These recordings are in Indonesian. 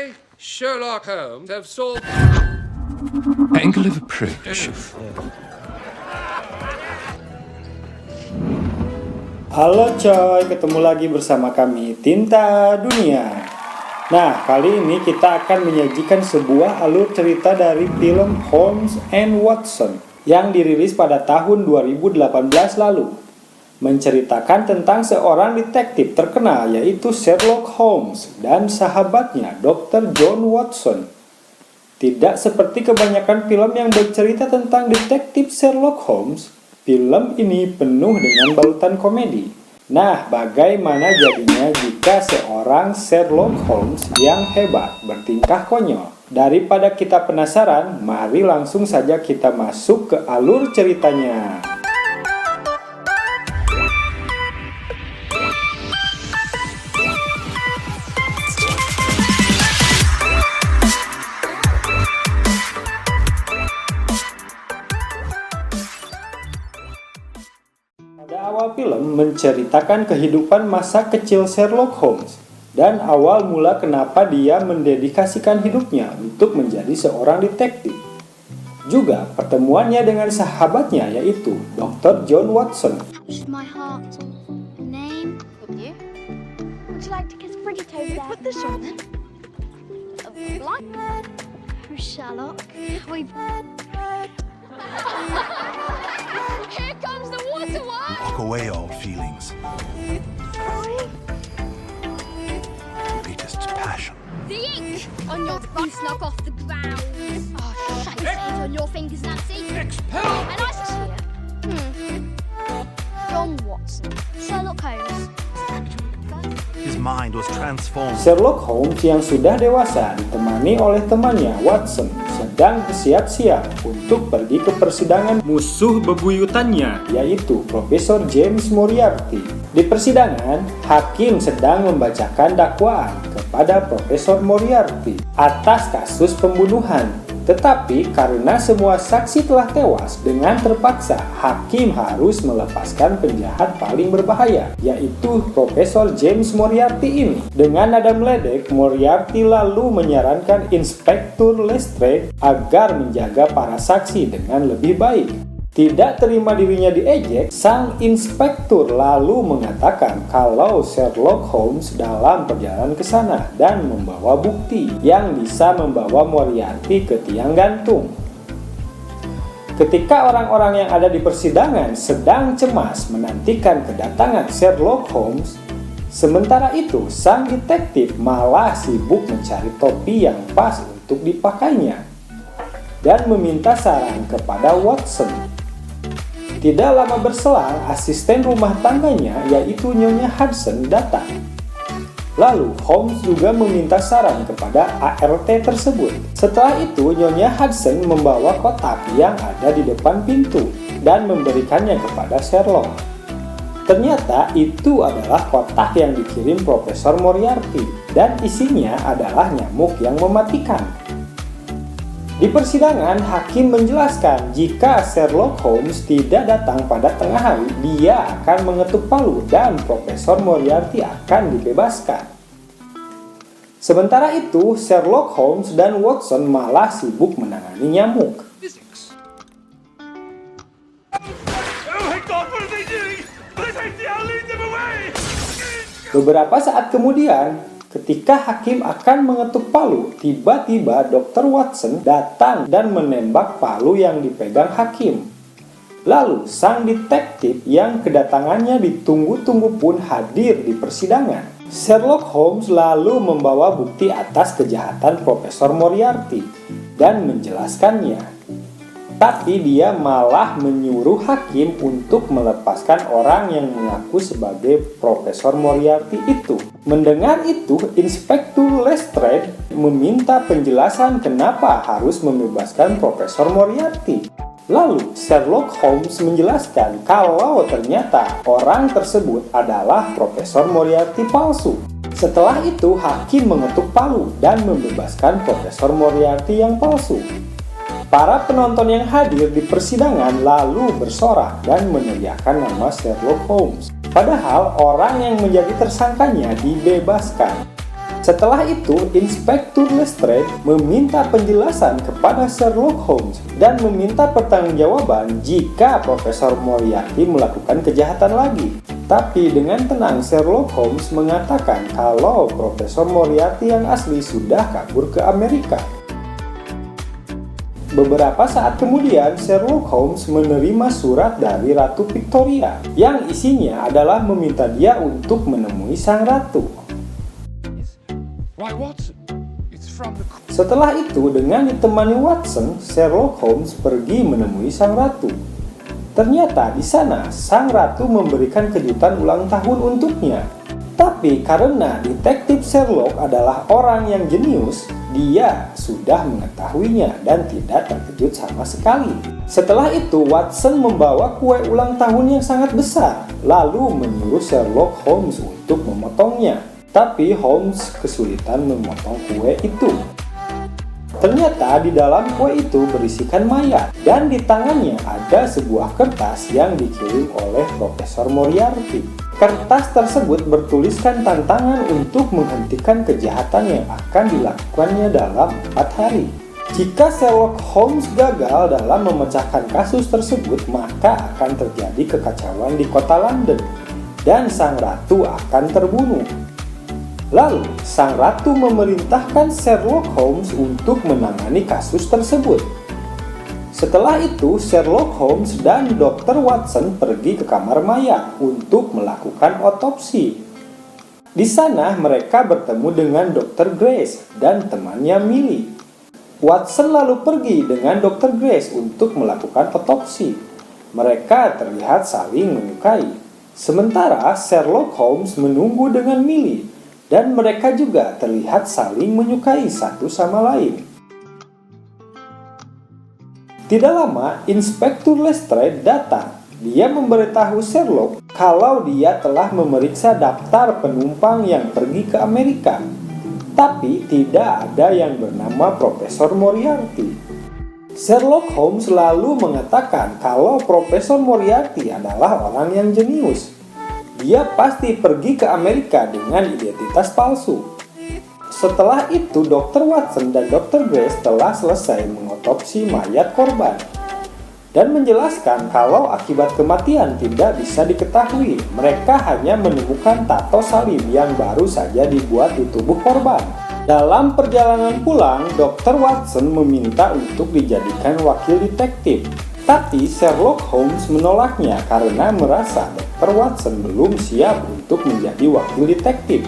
I, Sherlock Holmes, have solved... Angle of approach. Halo coy, ketemu lagi bersama kami Tinta Dunia. Nah, kali ini kita akan menyajikan sebuah alur cerita dari film Holmes and Watson yang dirilis pada tahun 2018 lalu. Menceritakan tentang seorang detektif terkenal yaitu Sherlock Holmes dan sahabatnya Dr. John Watson. Tidak seperti kebanyakan film yang bercerita tentang detektif Sherlock Holmes, film ini penuh dengan balutan komedi. Nah, bagaimana jadinya jika seorang Sherlock Holmes yang hebat bertingkah konyol? Daripada kita penasaran, mari langsung saja kita masuk ke alur ceritanya. Pada awal film menceritakan kehidupan masa kecil Sherlock Holmes dan awal mula kenapa dia mendedikasikan hidupnya untuk menjadi seorang detektif. Juga pertemuannya dengan sahabatnya yaitu Dr. John Watson. My heart. Name? Would you like to kiss Bridget over there? Put this on then. Sherlock. Here comes the water one! Walk away, old feelings. Greatest passion. The ink on your face, knock off the ground. Oh, shut your face on your fingers, Nancy. Expel! And I see you. John Watson. Sherlock Holmes. His mind was transformed. Sherlock Holmes yang sudah dewasa ditemani oleh temannya Watson sedang bersiap-siap untuk pergi ke persidangan musuh bebuyutannya yaitu Profesor James Moriarty. Di persidangan, hakim sedang membacakan dakwaan kepada Profesor Moriarty atas kasus pembunuhan. Tetapi karena semua saksi telah tewas, dengan terpaksa hakim harus melepaskan penjahat paling berbahaya, yaitu Profesor James Moriarty ini. Dengan nada meledek, Moriarty lalu menyarankan Inspektur Lestrade agar menjaga para saksi dengan lebih baik. Tidak terima dirinya diejek, sang inspektur lalu mengatakan kalau Sherlock Holmes dalam perjalanan ke sana dan membawa bukti yang bisa membawa Moriarty ke tiang gantung. Ketika orang-orang yang ada di persidangan sedang cemas menantikan kedatangan Sherlock Holmes, sementara itu sang detektif malah sibuk mencari topi yang pas untuk dipakainya dan meminta saran kepada Watson. Tidak lama berselang, asisten rumah tangganya yaitu Nyonya Hudson datang. Lalu Holmes juga meminta saran kepada ART tersebut. Setelah itu Nyonya Hudson membawa kotak yang ada di depan pintu dan memberikannya kepada Sherlock. Ternyata itu adalah kotak yang dikirim Profesor Moriarty dan isinya adalah nyamuk yang mematikan. Di persidangan, hakim menjelaskan jika Sherlock Holmes tidak datang pada tengah hari, dia akan mengetuk palu dan Profesor Moriarty akan dibebaskan. Sementara itu, Sherlock Holmes dan Watson malah sibuk menangani nyamuk. Beberapa saat kemudian, ketika hakim akan mengetuk palu, tiba-tiba Dr. Watson datang dan menembak palu yang dipegang hakim. Lalu, sang detektif yang kedatangannya ditunggu-tunggu pun hadir di persidangan. Sherlock Holmes lalu membawa bukti atas kejahatan Profesor Moriarty dan menjelaskannya. Tapi dia malah menyuruh hakim untuk melepaskan orang yang mengaku sebagai Profesor Moriarty itu. Mendengar itu, Inspektur Lestrade meminta penjelasan kenapa harus membebaskan Profesor Moriarty. Lalu, Sherlock Holmes menjelaskan kalau ternyata orang tersebut adalah Profesor Moriarty palsu. Setelah itu, hakim mengetuk palu dan membebaskan Profesor Moriarty yang palsu. Para penonton yang hadir di persidangan lalu bersorak dan meneriakkan nama Sherlock Holmes. Padahal orang yang menjadi tersangkanya dibebaskan. Setelah itu, Inspektur Lestrade meminta penjelasan kepada Sherlock Holmes dan meminta pertanggungjawaban jika Profesor Moriarty melakukan kejahatan lagi. Tapi dengan tenang Sherlock Holmes mengatakan kalau Profesor Moriarty yang asli sudah kabur ke Amerika. Beberapa saat kemudian, Sherlock Holmes menerima surat dari Ratu Victoria yang isinya adalah meminta dia untuk menemui sang ratu. Why, Watson? It's from the... Setelah itu, dengan ditemani Watson, Sherlock Holmes pergi menemui sang ratu. Ternyata di sana, sang ratu memberikan kejutan ulang tahun untuknya. Tapi karena detektif Sherlock adalah orang yang jenius, dia sudah mengetahuinya dan tidak terkejut sama sekali. Setelah itu, Watson membawa kue ulang tahun yang sangat besar, lalu menyuruh Sherlock Holmes untuk memotongnya. Tapi Holmes kesulitan memotong kue itu. Ternyata di dalam kue itu berisikan mayat, dan di tangannya ada sebuah kertas yang dikirim oleh Profesor Moriarty. Kertas tersebut bertuliskan tantangan untuk menghentikan kejahatan yang akan dilakukannya dalam 4 hari. Jika Sherlock Holmes gagal dalam memecahkan kasus tersebut, maka akan terjadi kekacauan di kota London, dan sang ratu akan terbunuh. Lalu, sang ratu memerintahkan Sherlock Holmes untuk menangani kasus tersebut. Setelah itu, Sherlock Holmes dan Dr. Watson pergi ke kamar mayat untuk melakukan otopsi. Di sana, mereka bertemu dengan Dr. Grace dan temannya Millie. Watson lalu pergi dengan Dr. Grace untuk melakukan otopsi. Mereka terlihat saling menyukai. Sementara Sherlock Holmes menunggu dengan Millie. Dan mereka juga terlihat saling menyukai satu sama lain. Tidak lama, Inspektur Lestrade datang. Dia memberitahu Sherlock kalau dia telah memeriksa daftar penumpang yang pergi ke Amerika. Tapi tidak ada yang bernama Profesor Moriarty. Sherlock Holmes lalu mengatakan kalau Profesor Moriarty adalah orang yang jenius. Dia pasti pergi ke Amerika dengan identitas palsu. Setelah itu, Dr. Watson dan Dr. Grace telah selesai mengotopsi mayat korban dan menjelaskan kalau akibat kematian tidak bisa diketahui. Mereka hanya menemukan tato salib yang baru saja dibuat di tubuh korban. Dalam perjalanan pulang, Dr. Watson meminta untuk dijadikan wakil detektif. Tapi Sherlock Holmes menolaknya karena merasa Dr. Watson belum siap untuk menjadi wakil detektif.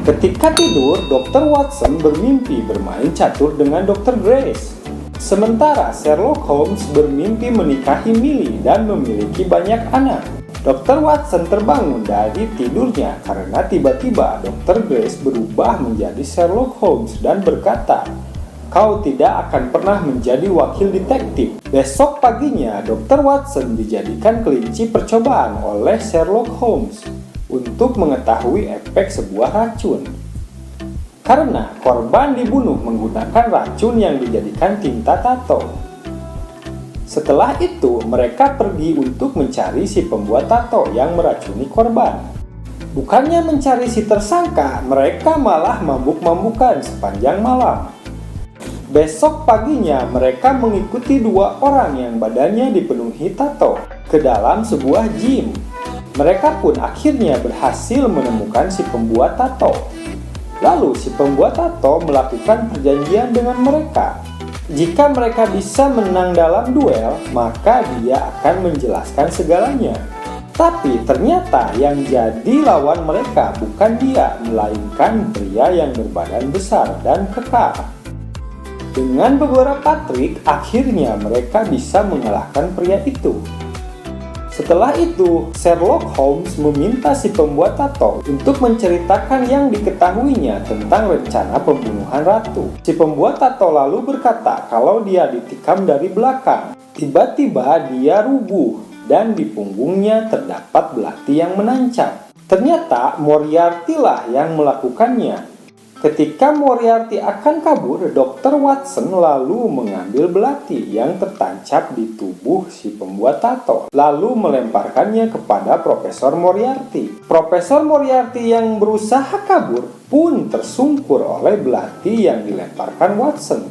Ketika tidur, Dr. Watson bermimpi bermain catur dengan Dr. Grace. Sementara Sherlock Holmes bermimpi menikahi Millie dan memiliki banyak anak. Dr. Watson terbangun dari tidurnya karena tiba-tiba Dr. Grace berubah menjadi Sherlock Holmes dan berkata, "Kau tidak akan pernah menjadi wakil detektif." Besok paginya, Dr. Watson dijadikan kelinci percobaan oleh Sherlock Holmes untuk mengetahui efek sebuah racun. Karena korban dibunuh menggunakan racun yang dijadikan tinta tato. Setelah itu, mereka pergi untuk mencari si pembuat tato yang meracuni korban. Bukannya mencari si tersangka, mereka malah mabuk-mabukan sepanjang malam. Besok paginya, mereka mengikuti 2 orang yang badannya dipenuhi tato ke dalam sebuah gym. Mereka pun akhirnya berhasil menemukan si pembuat tato. Lalu si pembuat tato melakukan perjanjian dengan mereka. Jika mereka bisa menang dalam duel, maka dia akan menjelaskan segalanya. Tapi ternyata yang jadi lawan mereka bukan dia, melainkan pria yang berbadan besar dan kekar. Dengan beberapa trik, akhirnya mereka bisa mengalahkan pria itu. Setelah itu, Sherlock Holmes meminta si pembuat tato untuk menceritakan yang diketahuinya tentang rencana pembunuhan ratu. Si pembuat tato lalu berkata kalau dia ditikam dari belakang. Tiba-tiba dia rubuh dan di punggungnya terdapat belati yang menancap. Ternyata Moriarty lah yang melakukannya. Ketika Moriarty akan kabur, Dr. Watson lalu mengambil belati yang tertancap di tubuh si pembuat tato, lalu melemparkannya kepada Profesor Moriarty. Profesor Moriarty yang berusaha kabur pun tersungkur oleh belati yang dilemparkan Watson.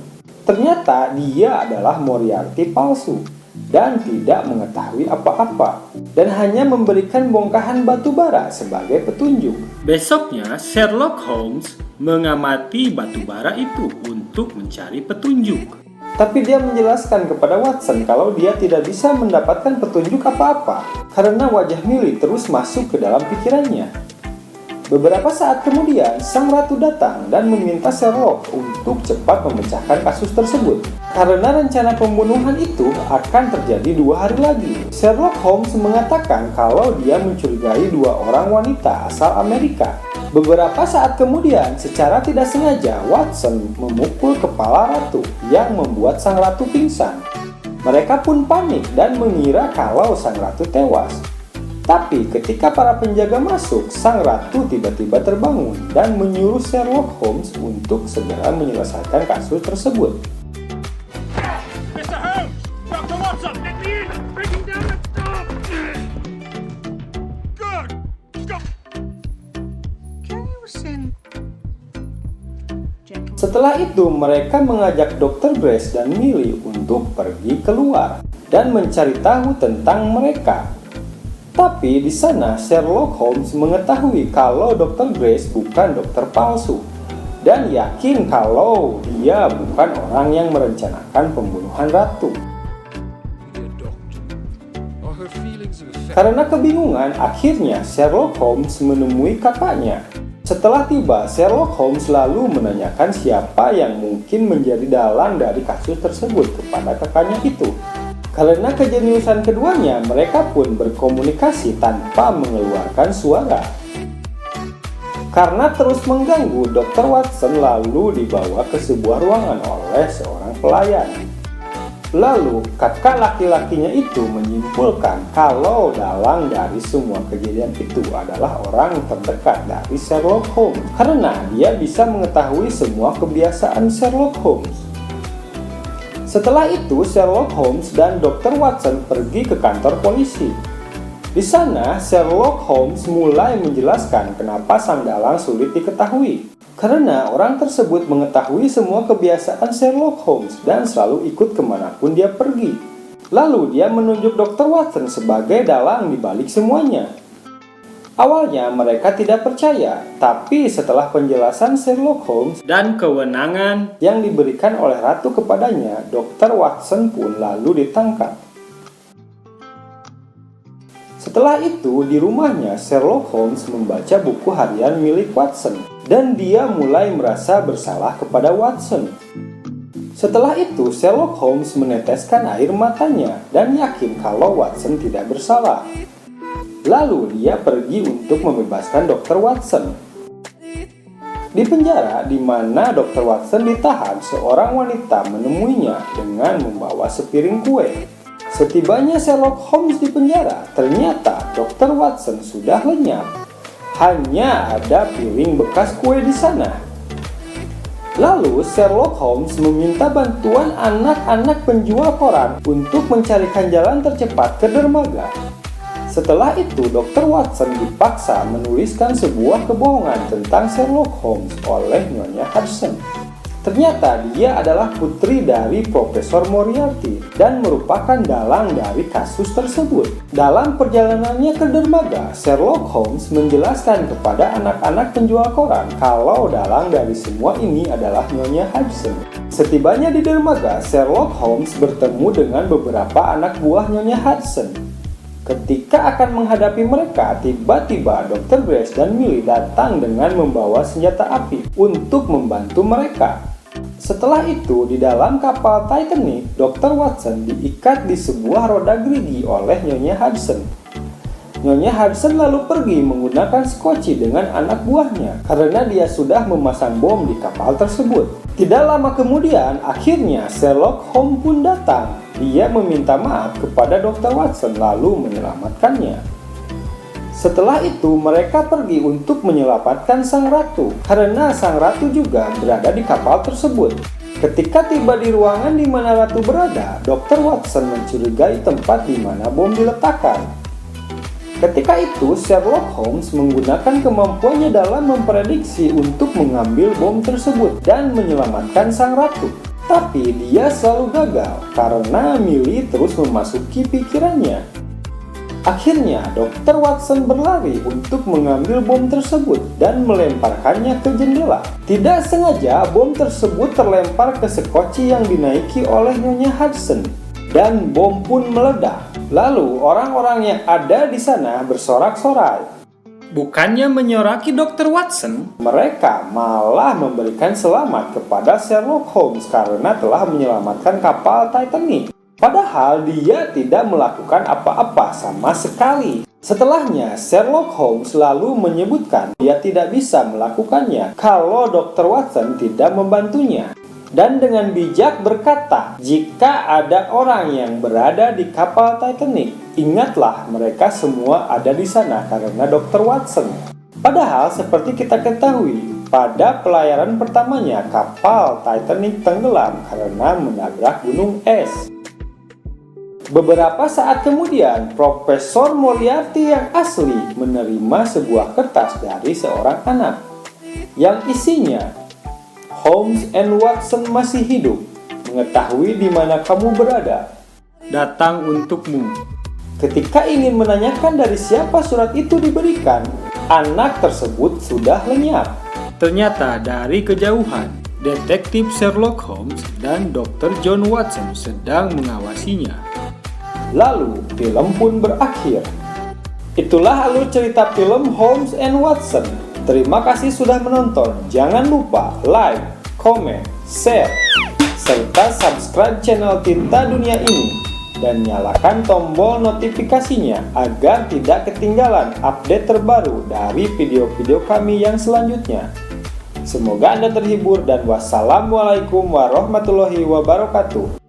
Ternyata dia adalah Moriarty palsu dan tidak mengetahui apa-apa, dan hanya memberikan bongkahan batu bara sebagai petunjuk. Besoknya, Sherlock Holmes mengamati batu bara itu untuk mencari petunjuk. Tapi dia menjelaskan kepada Watson kalau dia tidak bisa mendapatkan petunjuk apa-apa karena wajah Millie terus masuk ke dalam pikirannya. Beberapa saat kemudian, sang ratu datang dan meminta Sherlock untuk cepat memecahkan kasus tersebut. Karena rencana pembunuhan itu akan terjadi 2 hari lagi. Sherlock Holmes mengatakan kalau dia mencurigai 2 orang wanita asal Amerika. Beberapa saat kemudian, secara tidak sengaja, Watson memukul kepala ratu yang membuat sang ratu pingsan. Mereka pun panik dan mengira kalau sang ratu tewas. Tapi ketika para penjaga masuk, sang ratu tiba-tiba terbangun dan menyuruh Sherlock Holmes untuk segera menyelesaikan kasus tersebut. Mr. Holmes! Dr. Watson! Let me in! Breaking down the door! Good! Go! Can you send... Setelah itu, mereka mengajak Dr. Brace dan Millie untuk pergi keluar dan mencari tahu tentang mereka. Tapi di sana Sherlock Holmes mengetahui kalau Dr. Brace bukan dokter palsu dan yakin kalau dia bukan orang yang merencanakan pembunuhan ratu. Karena kebingungan, akhirnya Sherlock Holmes menemui kakaknya. Setelah tiba, Sherlock Holmes lalu menanyakan siapa yang mungkin menjadi dalang dari kasus tersebut kepada kakaknya itu. Karena kejeniusan keduanya, mereka pun berkomunikasi tanpa mengeluarkan suara. Karena terus mengganggu, Dr. Watson lalu dibawa ke sebuah ruangan oleh seorang pelayan. Lalu, kakak laki-lakinya itu menyimpulkan kalau dalang dari semua kejadian itu adalah orang terdekat dari Sherlock Holmes. Karena dia bisa mengetahui semua kebiasaan Sherlock Holmes. Setelah itu, Sherlock Holmes dan Dr. Watson pergi ke kantor polisi. Di sana, Sherlock Holmes mulai menjelaskan kenapa sang dalang sulit diketahui. Karena orang tersebut mengetahui semua kebiasaan Sherlock Holmes dan selalu ikut kemanapun dia pergi. Lalu dia menunjuk Dr. Watson sebagai dalang di balik semuanya. Awalnya mereka tidak percaya, tapi setelah penjelasan Sherlock Holmes dan kewenangan yang diberikan oleh ratu kepadanya, Dr. Watson pun lalu ditangkap. Setelah itu, di rumahnya Sherlock Holmes membaca buku harian milik Watson dan dia mulai merasa bersalah kepada Watson. Setelah itu, Sherlock Holmes meneteskan air matanya dan yakin kalau Watson tidak bersalah. Lalu dia pergi untuk membebaskan Dr. Watson. Di penjara di mana Dr. Watson ditahan, seorang wanita menemuinya dengan membawa sepiring kue. Setibanya Sherlock Holmes di penjara, ternyata Dr. Watson sudah lenyap. Hanya ada piring bekas kue di sana. Lalu Sherlock Holmes meminta bantuan anak-anak penjual koran untuk mencarikan jalan tercepat ke dermaga. Setelah itu, Dr. Watson dipaksa menuliskan sebuah kebohongan tentang Sherlock Holmes oleh Nyonya Hudson. Ternyata dia adalah putri dari Profesor Moriarty dan merupakan dalang dari kasus tersebut. Dalam perjalanannya ke dermaga, Sherlock Holmes menjelaskan kepada anak-anak penjual koran kalau dalang dari semua ini adalah Nyonya Hudson. Setibanya di dermaga, Sherlock Holmes bertemu dengan beberapa anak buah Nyonya Hudson. Ketika akan menghadapi mereka, tiba-tiba Dr. Brace dan Millie datang dengan membawa senjata api untuk membantu mereka. Setelah itu, di dalam kapal Titanic, Dr. Watson diikat di sebuah roda gerigi oleh Nyonya Hudson. Nyonya Hudson lalu pergi menggunakan skoci dengan anak buahnya karena dia sudah memasang bom di kapal tersebut. Tidak lama kemudian, akhirnya Sherlock Holmes pun datang. Dia meminta maaf kepada Dr. Watson lalu menyelamatkannya. Setelah itu mereka pergi untuk menyelamatkan sang ratu, karena sang ratu juga berada di kapal tersebut. Ketika tiba di ruangan di mana ratu berada, Dr. Watson mencurigai tempat di mana bom diletakkan. Ketika itu, Sherlock Holmes menggunakan kemampuannya dalam memprediksi untuk mengambil bom tersebut dan menyelamatkan sang ratu. Tapi dia selalu gagal karena Millie terus memasuki pikirannya. Akhirnya, Dr. Watson berlari untuk mengambil bom tersebut dan melemparkannya ke jendela. Tidak sengaja, bom tersebut terlempar ke sekoci yang dinaiki oleh Nyonya Hudson, dan bom pun meledak. Lalu, orang-orang yang ada di sana bersorak-sorai. Bukannya menyoraki Dr. Watson, mereka malah memberikan selamat kepada Sherlock Holmes karena telah menyelamatkan kapal Titanic. Padahal dia tidak melakukan apa-apa sama sekali. Setelahnya, Sherlock Holmes lalu menyebutkan dia tidak bisa melakukannya kalau Dr. Watson tidak membantunya. Dan dengan bijak berkata, jika ada orang yang berada di kapal Titanic, ingatlah mereka semua ada di sana karena Dr. Watson. Padahal seperti kita ketahui, pada pelayaran pertamanya kapal Titanic tenggelam karena menabrak gunung es. Beberapa saat kemudian, Profesor Moriarty yang asli menerima sebuah kertas dari seorang anak yang isinya, "Holmes and Watson masih hidup. Mengetahui di mana kamu berada. Datang untukmu." Ketika ingin menanyakan dari siapa surat itu diberikan, anak tersebut sudah lenyap. Ternyata dari kejauhan, Detektif Sherlock Holmes dan Dr. John Watson sedang mengawasinya. Lalu, film pun berakhir. Itulah alur cerita film Holmes and Watson. Terima kasih sudah menonton. Jangan lupa like, comment, share, serta subscribe channel Tinta Dunia ini. Dan nyalakan tombol notifikasinya agar tidak ketinggalan update terbaru dari video-video kami yang selanjutnya. Semoga Anda terhibur dan wassalamualaikum warahmatullahi wabarakatuh.